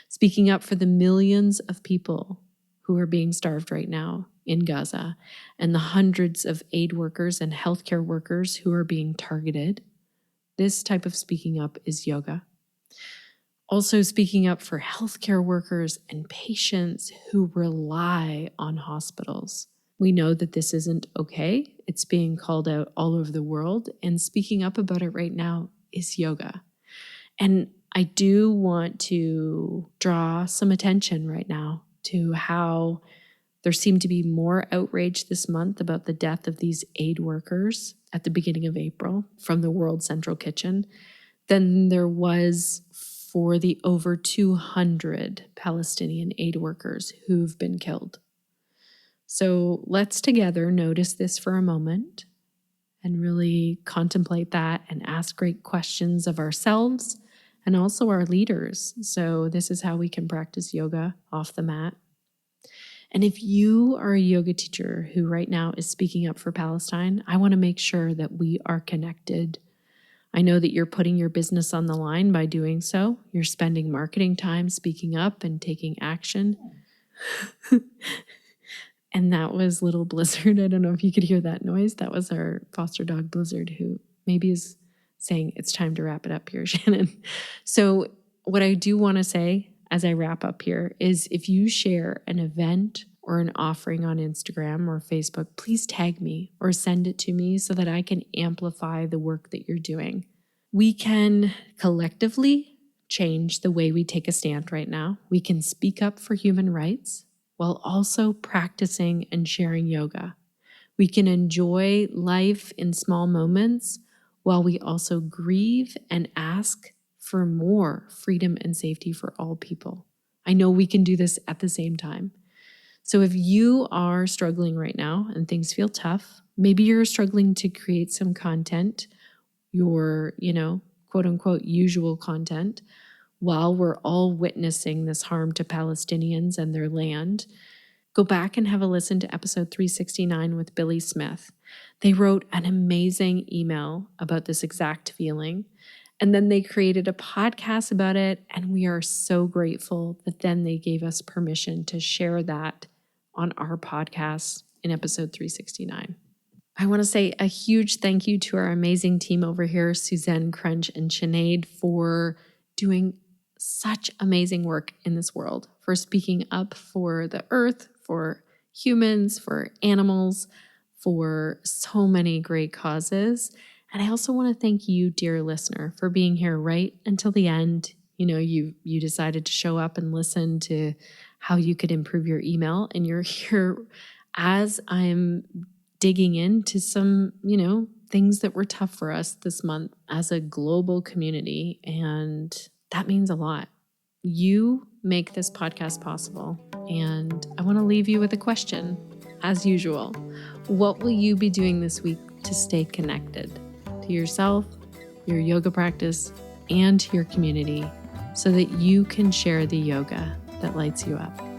Speaking up for the millions of people who are being starved right now in Gaza, and the hundreds of aid workers and healthcare workers who are being targeted. This type of speaking up is yoga. Also speaking up for healthcare workers and patients who rely on hospitals. We know that this isn't okay. It's being called out all over the world, and speaking up about it right now is yoga. And I do want to draw some attention right now to how there seemed to be more outrage this month about the death of these aid workers at the beginning of April from the World Central Kitchen than there was for the over 200 Palestinian aid workers who've been killed. So let's together notice this for a moment and really contemplate that and ask great questions of ourselves and also our leaders. So this is how we can practice yoga off the mat. And if you are a yoga teacher who right now is speaking up for Palestine, I want to make sure that we are connected. I know that you're putting your business on the line by doing so. You're spending marketing time speaking up and taking action. And that was little Blizzard. I don't know if you could hear that noise. That was our foster dog, Blizzard, who maybe is saying it's time to wrap it up here, Shannon. So what I do want to say as I wrap up here is if you share an event or an offering on Instagram or Facebook, please tag me or send it to me so that I can amplify the work that you're doing. We can collectively change the way we take a stand right now. We can speak up for human rights while also practicing and sharing yoga. We can enjoy life in small moments while we also grieve and ask for more freedom and safety for all people. I know we can do this at the same time. So if you are struggling right now and things feel tough, maybe you're struggling to create some content, your, quote unquote, usual content, while we're all witnessing this harm to Palestinians and their land, go back and have a listen to episode 369 with Billy Smith. They wrote an amazing email about this exact feeling, and then they created a podcast about it, and we are so grateful that then they gave us permission to share that on our podcast in episode 369. I want to say a huge thank you to our amazing team over here, Suzanne, Cringe, and Sinead, for doing such amazing work in this world, for speaking up for the earth, for humans, for animals, for so many great causes. And I also want to thank you, dear listener, for being here right until the end. You decided to show up and listen to how you could improve your email, and you're here as I'm digging into some, things that were tough for us this month as a global community. And that means a lot. You make this podcast possible. And I want to leave you with a question, as usual. What will you be doing this week to stay connected to yourself, your yoga practice, and to your community so that you can share the yoga that lights you up?